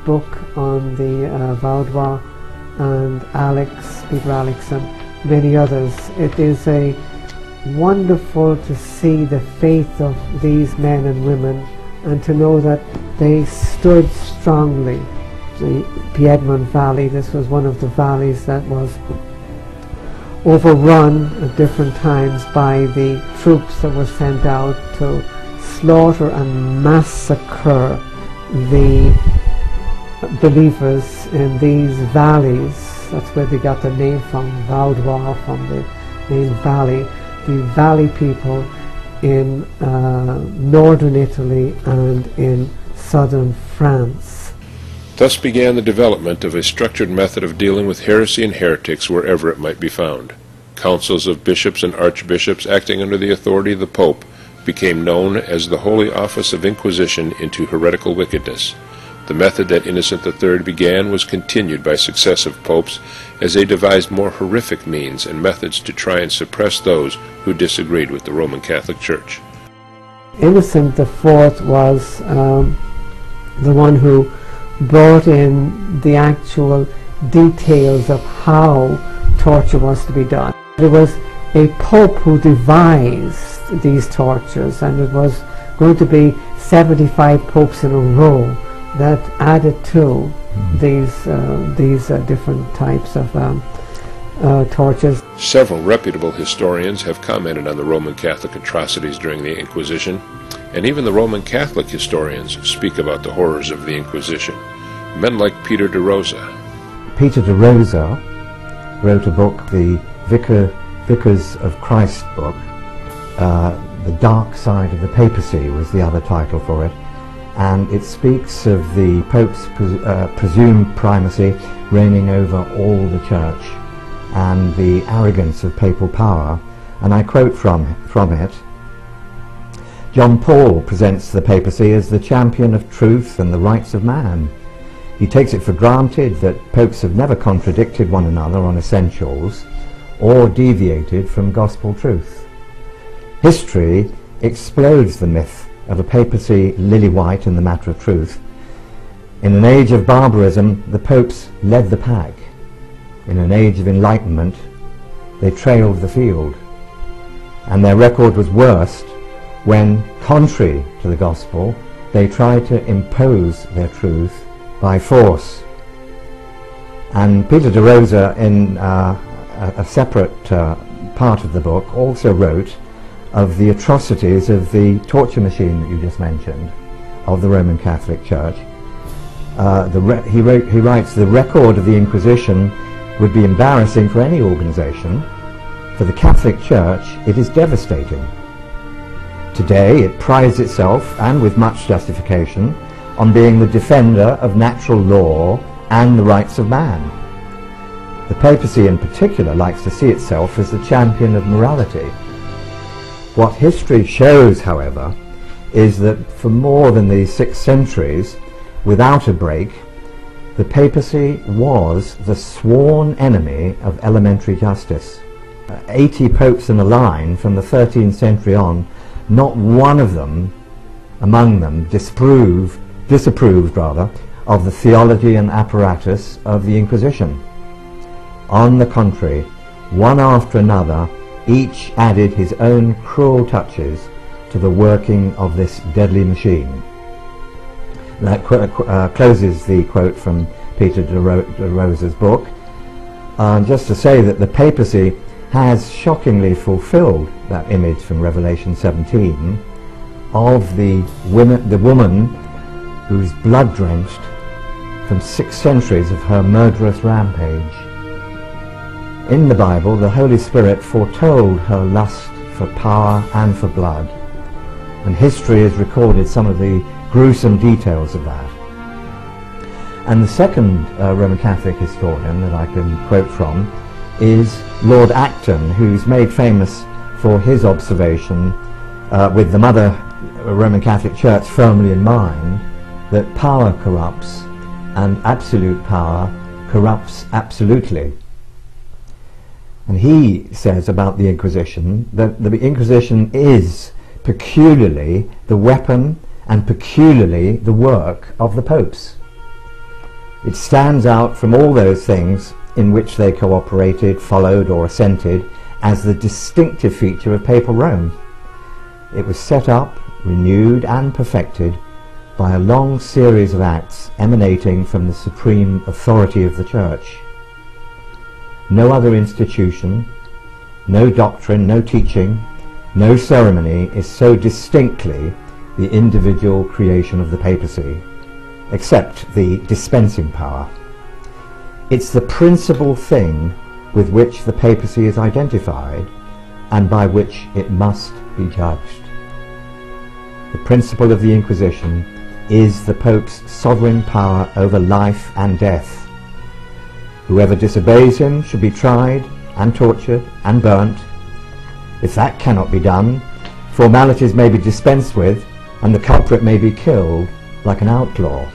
book on the Vaudois, and Peter Alex and many others. It is wonderful to see the faith of these men and women, and to know that they stood strongly. The Piedmont Valley, this was one of the valleys that was overrun at different times by the troops that were sent out to slaughter and massacre the believers in these valleys. That's where they got the name from, Vaudois, from the name valley. The valley people in northern Italy and in southern France. Thus began the development of a structured method of dealing with heresy and heretics wherever it might be found. Councils of bishops and archbishops, acting under the authority of the Pope, became known as the Holy Office of Inquisition into heretical wickedness. The method that Innocent III began was continued by successive popes as they devised more horrific means and methods to try and suppress those who disagreed with the Roman Catholic Church. Innocent IV was the one who brought in the actual details of how torture was to be done. It was a pope who devised these tortures, and it was going to be 75 popes in a row that added to these different types of tortures. Several reputable historians have commented on the Roman Catholic atrocities during the Inquisition, and even the Roman Catholic historians speak about the horrors of the Inquisition. Men like Peter de Rosa. Peter de Rosa wrote a book, the Vicars of Christ book. The Dark Side of the Papacy was the other title for it, and it speaks of the Pope's presumed primacy reigning over all the Church and the arrogance of papal power. And I quote from it: "John Paul presents the papacy as the champion of truth and the rights of man. He takes it for granted that popes have never contradicted one another on essentials or deviated from gospel truth. History explodes the myth of a papacy lily-white in the matter of truth. In an age of barbarism, the popes led the pack. In an age of enlightenment, they trailed the field. And their record was worst when, contrary to the gospel, they tried to impose their truth by force." And Peter de Rosa, in a separate part of the book, also wrote of the atrocities of the torture machine that you just mentioned, of the Roman Catholic Church. He writes, "The record of the Inquisition would be embarrassing for any organization. For the Catholic Church, it is devastating. Today, it prides itself, and with much justification, on being the defender of natural law and the rights of man. The papacy in particular likes to see itself as the champion of morality. What history shows, however, is that for more than these 6 centuries, without a break, the papacy was the sworn enemy of elementary justice. 80 popes in a line from the 13th century on, not one of them, among them, disapproved of the theology and apparatus of the Inquisition. On the contrary, one after another, each added his own cruel touches to the working of this deadly machine." That closes the quote from Peter de Rosa's book. Just to say that the papacy has shockingly fulfilled that image from Revelation 17 of the woman who's blood-drenched from 6 centuries of her murderous rampage. In the Bible, the Holy Spirit foretold her lust for power and for blood, and history has recorded some of the gruesome details of that. And the second Roman Catholic historian that I can quote from is Lord Acton, who's made famous for his observation, with the Mother Roman Catholic Church firmly in mind, that power corrupts and absolute power corrupts absolutely. And he says about the Inquisition that the Inquisition is peculiarly the weapon and peculiarly the work of the popes. It stands out from all those things in which they cooperated, followed or assented as the distinctive feature of papal Rome. It was set up, renewed and perfected by a long series of acts emanating from the supreme authority of the Church. No other institution, no doctrine, no teaching, no ceremony is so distinctly the individual creation of the papacy, except the dispensing power. It's the principal thing with which the papacy is identified and by which it must be judged. The principle of the Inquisition is the Pope's sovereign power over life and death. Whoever disobeys him should be tried and tortured and burnt. If that cannot be done, formalities may be dispensed with and the culprit may be killed like an outlaw.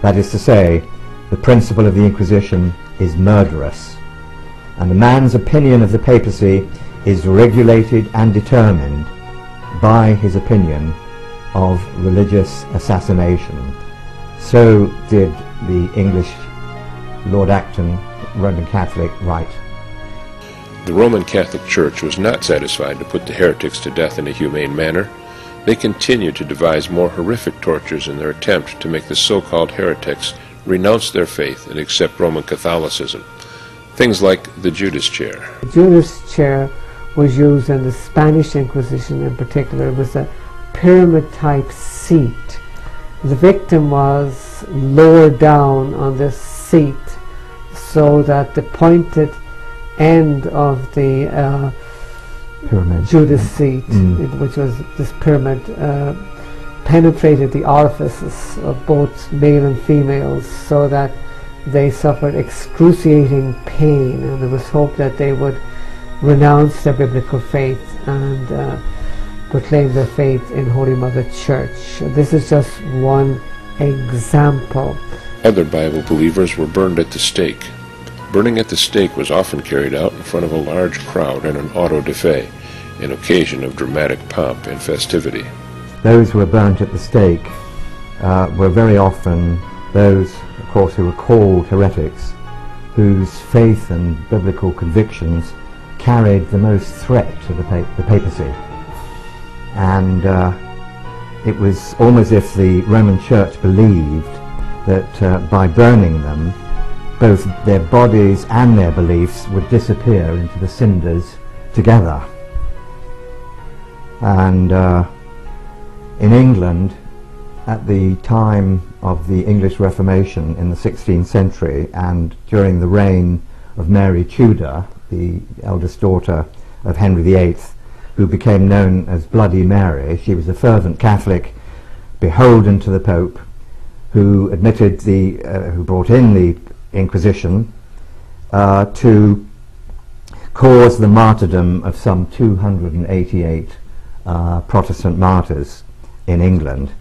That is to say, the principle of the Inquisition is murderous, and the man's opinion of the papacy is regulated and determined by his opinion of religious assassination. So did the English Lord Acton, Roman Catholic, write. The Roman Catholic Church was not satisfied to put the heretics to death in a humane manner. They continued to devise more horrific tortures in their attempt to make the so-called heretics renounce their faith and accept Roman Catholicism. Things like the Judas chair. The Judas chair was used in the Spanish Inquisition in particular. It was a pyramid-type seat. The victim was lowered down on this seat so that the pointed end of the Pyramid. Judas seat, which was this pyramid, penetrated the orifices of both male and females so that they suffered excruciating pain, and there was hope that they would renounce their biblical faith and proclaim their faith in Holy Mother Church. This is just one example. Other Bible believers were burned at the stake. Burning at the stake was often carried out in front of a large crowd in an auto-da-fe, an occasion of dramatic pomp and festivity. Those who were burnt at the stake were very often those, of course, who were called heretics, whose faith and biblical convictions carried the most threat to the papacy. And it was almost as if the Roman Church believed that by burning them, both their bodies and their beliefs would disappear into the cinders together. And in England, at the time of the English Reformation in the 16th century and during the reign of Mary Tudor, the eldest daughter of Henry VIII, who became known as Bloody Mary, she was a fervent Catholic, beholden to the Pope, who admitted who brought in the Inquisition to cause the martyrdom of some 288 Protestant martyrs in England.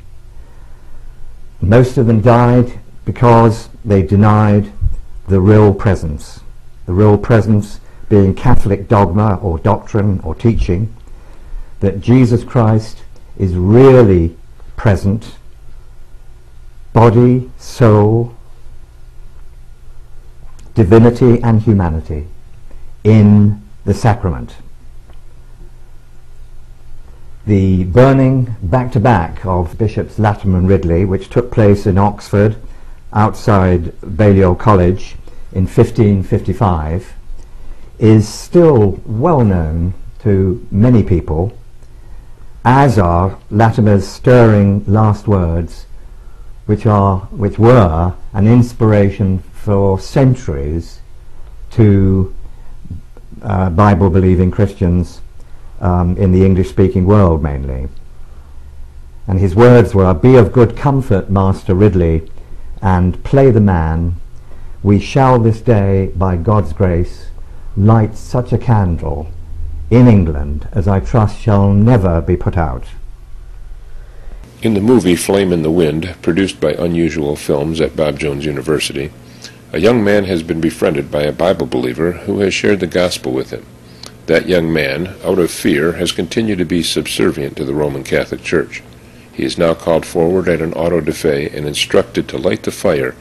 Most of them died because they denied the real presence being Catholic dogma or doctrine or teaching, that Jesus Christ is really present, body, soul, divinity and humanity in the sacrament. The burning back-to-back of Bishops Latimer and Ridley, which took place in Oxford outside Balliol College in 1555, is still well known to many people, as are Latimer's stirring last words, which were an inspiration for centuries to Bible-believing Christians in the English-speaking world mainly. And his words were, "Be of good comfort, Master Ridley, and play the man. We shall this day, by God's grace, light such a candle in England as I trust shall never be put out." In the movie Flame in the Wind, produced by Unusual Films at Bob Jones University, a young man has been befriended by a Bible believer who has shared the gospel with him. That young man, out of fear, has continued to be subservient to the Roman Catholic Church. He is now called forward at an auto-da-fe and instructed to light the fire